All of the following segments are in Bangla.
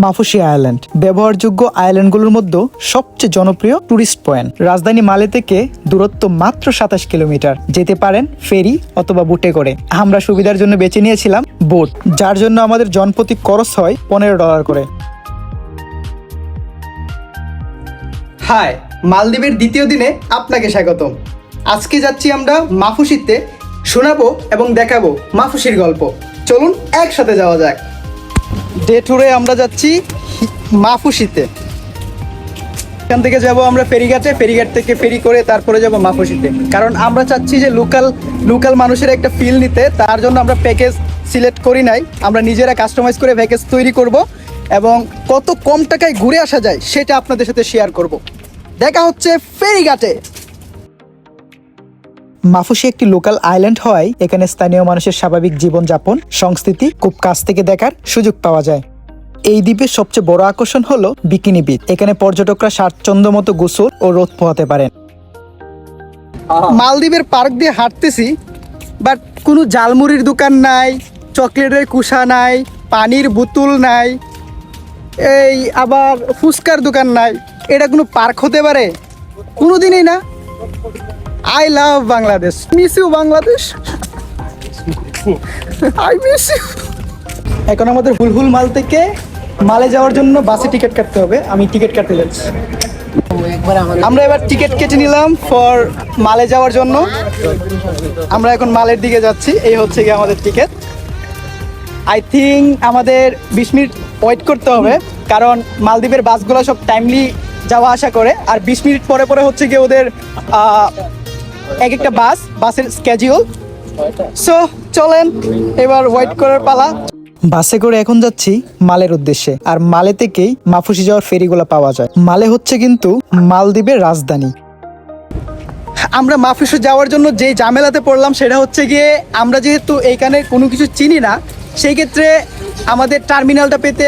মাফুসি আইল্যান্ড ব্যবহারযোগ্য আইল্যান্ডগুলোর মধ্যে সবচেয়ে জনপ্রিয় টুরিস্ট পয়েন্ট। রাজধানী মালে থেকে দূরত্ব মাত্র 27 কিলোমিটার। যেতে পারেন ফেরি অথবা বুটে করে। আমরা সুবিধার জন্য বেছে নিয়েছিলাম বোট, যার জন্য আমাদের জনপ্রতি খরচ হয় $15 করে। হাই, মালদ্বীপের দ্বিতীয় দিনে আপনাকে স্বাগতম। আজকে যাচ্ছি আমরা মাফুসিতে। শোনাবো এবং দেখাবো মাফুসির গল্প। চলুন একসাথে যাওয়া যাক। ডে ট্যুরে আমরা যাচ্ছি মাফুসিতে। এখান থেকে যাব আমরা ফেরিঘাটে, ফেরিঘাট থেকে ফেরি করে তারপরে যাব মাফুসিতে। কারণ আমরা চাচ্ছি যে লোকাল মানুষের একটা ফিল নিতে, তার জন্য আমরা প্যাকেজ সিলেক্ট করি নাই। আমরা নিজেরা কাস্টমাইজ করে প্যাকেজ তৈরি করব এবং কত কম টাকায় ঘুরে আসা যায় সেটা আপনাদের সাথে শেয়ার করব। দেখা হচ্ছে ফেরিঘাটে। মাফুসি একটি লোকাল আইল্যান্ড হওয়ায় এখানে স্থানীয় মানুষের স্বাভাবিক জীবনযাপন সংস্কৃতি খুব কাছ থেকে দেখার সুযোগ পাওয়া যায়। এই দ্বীপের সবচেয়ে বড় আকর্ষণ হলো বিকিনি বিচ। এখানে পর্যটকরা স্বাচ্ছন্দ্য মতো গোসল ও রোদ পোহাতে পারেন। মালদ্বীপের পার্ক দিয়ে হাঁটতেছি, বাট কোনো জালমুড়ির দোকান নাই, চকলেটের কুসা নাই, পানির বোতল নাই, এই আবার ফুচকার দোকান নাই। এটা কোনো পার্ক হতে পারে? কোনোদিনই না। I love Bangladesh, miss you Bangladesh, I miss you. এখন আমাদের হুলহুল মাল থেকে মালে যাওয়ার জন্য বাসে টিকিট কাটতে হবে। আমি টিকিট কাটতে যাচ্ছি। আমরা এবার টিকিট কেটে নিলাম ফর মালে যাওয়ার জন্য। আমরা এখন মালের দিকে যাচ্ছি। এই হচ্ছে গিয়ে আমাদের টিকিট। আই থিঙ্ক আমাদের 20 মিনিট ওয়েট করতে হবে, কারণ মালদ্বীপের বাসগুলো সব টাইমলি যাওয়া আসা করে। আর 20 মিনিট পরে পরে হচ্ছে গিয়ে ওদের এক একটা বাসের স্কেডিউল। সো চলেন এবার ওয়েট করার পালা। বাসে করে এখন যাচ্ছি মালের উদ্দেশ্যে। আর মালে থেকেই মাফুসি যাওয়ার ফেরিগুলো পাওয়া যায়। মালে হচ্ছে কিন্তু মালদ্বীপের রাজধানী। আমরা মাফুসি যাওয়ার জন্য যে ঝামেলাতে পড়লাম সেটা হচ্ছে গিয়ে, আমরা যেহেতু এইখানে কোনো কিছু চিনি না, সেই ক্ষেত্রে আমাদের টার্মিনালটা পেতে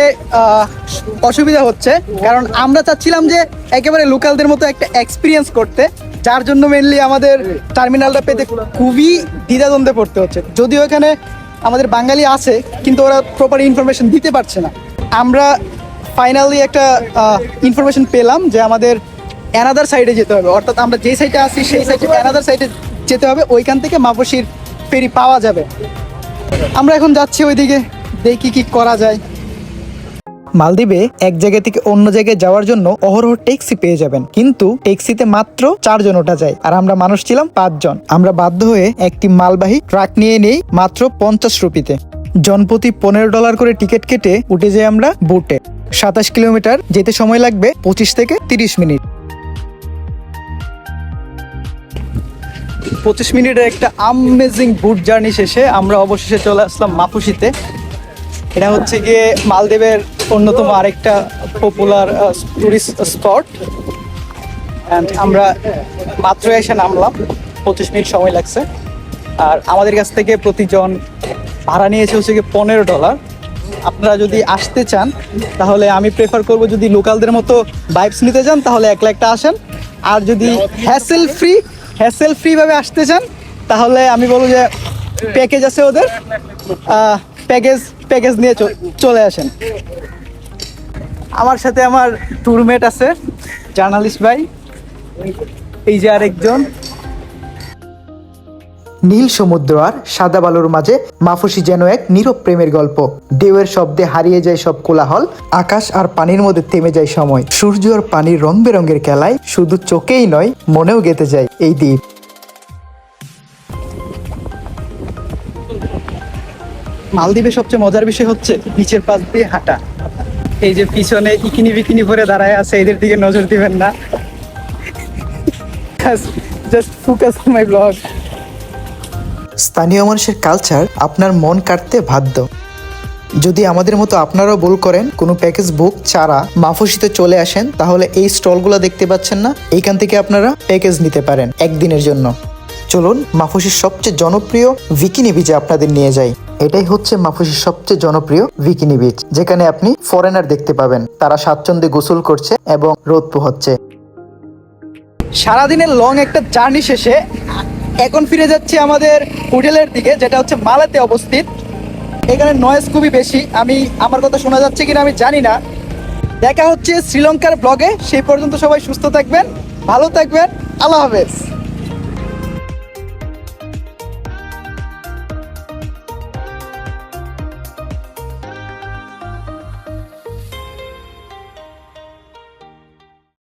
অসুবিধা হচ্ছে। কারণ আমরা চাচ্ছিলাম যে একেবারে লোকালদের মতো একটা এক্সপিরিয়েন্স করতে, যার জন্য মেনলি আমাদের টার্মিনালটা পেতে খুবই দ্বিধাদ্বন্দ্বে পড়তে হচ্ছে। যদিও এখানে আমাদের বাঙালি আছে, কিন্তু ওরা প্রপার ইনফরমেশন দিতে পারছে না। আমরা ফাইনালি একটা ইনফরমেশন পেলাম যে আমাদের অ্যানাদার সাইডে যেতে হবে, অর্থাৎ আমরা যে সাইডে আছি সেই সাইডে অ্যানাদার সাইডে যেতে হবে। ওইখান থেকে মাফুসির ফেরি পাওয়া যাবে। আমরা এখন যাচ্ছি ওইদিকে, দেখি কি করা যায়। মালদ্বীপে এক জায়গা থেকে অন্য জায়গায় যাওয়ার জন্য অহরহ ট্যাক্সি পেয়ে যাবেন, কিন্তু ট্যাক্সিতে মাত্র 4 জন ওঠা যায়। আর আমরা মানুষ ছিলাম 5 জন। আমরা বাধ্য হয়ে একটি মালবাহী ট্রাক নিয়ে নেই মাত্র 50 রুপিতে। জনপ্রতি $15 করে টিকিট কেটে উঠে যাই আমরা বোটে। 27 কিলোমিটার, যেতে সময় লাগবে 25 থেকে 30 মিনিট। 25 মিনিটের একটা আমেজিং বুট জার্নি শেষে আমরা অবশেষে চলে আসলাম মাফুসিতে। এটা হচ্ছে গিয়ে মালদ্বীপের অন্যতম আরেকটা পপুলার টুরিস্ট স্পট। অ্যান্ড আমরা মাত্র এসে নামলাম, 25 মিনিট সময় লাগছে। আর আমাদের কাছ থেকে প্রতিজন ভাড়া নিয়েছে হচ্ছে গিয়ে $15। আপনারা যদি আসতে চান তাহলে আমি প্রেফার করব, যদি লোকালদের মতো ভাইবস নিতে চান তাহলে একলা আসেন। আর যদি হ্যাসেল ফ্রিভাবে আসতে চান তাহলে আমি বলবো যে প্যাকেজ আছে ওদের, প্যাকেজ নিয়ে চলে আসেন। আমার সাথে আমার ট্যুরমেট আছে, জার্নালিস্ট ভাই। এই যে আরেকজন। নীল সমুদ্র আর সাদা বালুর মাঝে মাফুসি যেন এক নীরব প্রেমের গল্প। ঢেউয়ের শব্দে হারিয়ে যায় সব কোলাহল, আকাশ আর পানির মধ্যে থেমে যায় সময়। সূর্য আর পানির রং বেরঙের খেলায় শুধু চোখেই নয়, মনেও গেঁথে যায় এই দ্বীপ। মালদ্বীপের সবচেয়ে মজার বিষয় হচ্ছে বিচের পাশ দিয়ে হাঁটা। এই যে পিছনে ইকিনি বিকিনি পরে দাঁড়ায় আছে, এদের দিকে নজর দিবেন না। Just focus on my blog. স্থানীয় মানুষের কালচার আপনার মন কাটতে বাধ্য। যদি আমাদের মতো আপনারাও ভুল করেন, কোনো প্যাকেজ বুক ছাড়া মাফুসিতে চলে আসেন, তাহলে এই স্টলগুলো দেখতে পাচ্ছেন না, এইখান থেকে আপনারা প্যাকেজ নিতে পারেন একদিনের জন্য। চলুন মাফুসির সবচেয়ে জনপ্রিয় বিকিনি বিচে আপনাদের নিয়ে যাই। এটাই হচ্ছে মাফুসির সবচেয়ে জনপ্রিয় বিকিনি বিচ, যেখানে আপনি ফরেনার দেখতে পাবেন। তারা স্বাচ্ছন্দ্যে গোসল করছে এবং রোদ পোহাচ্ছে। সারাদিনের লং একটা জার্নি শেষে এখন ফিরে যাচ্ছি আমাদের হোটেলের দিকে, যেটা হচ্ছে মালেতে অবস্থিত। এখানে নয়েজ খুবই বেশি। আমার কথা শোনা যাচ্ছে কিনা আমি জানি না, দেখা হচ্ছে শ্রীলঙ্কার ব্লগে। সেই পর্যন্ত সবাই সুস্থ থাকবেন, ভালো থাকবেন। আল্লাহ হাফেজ।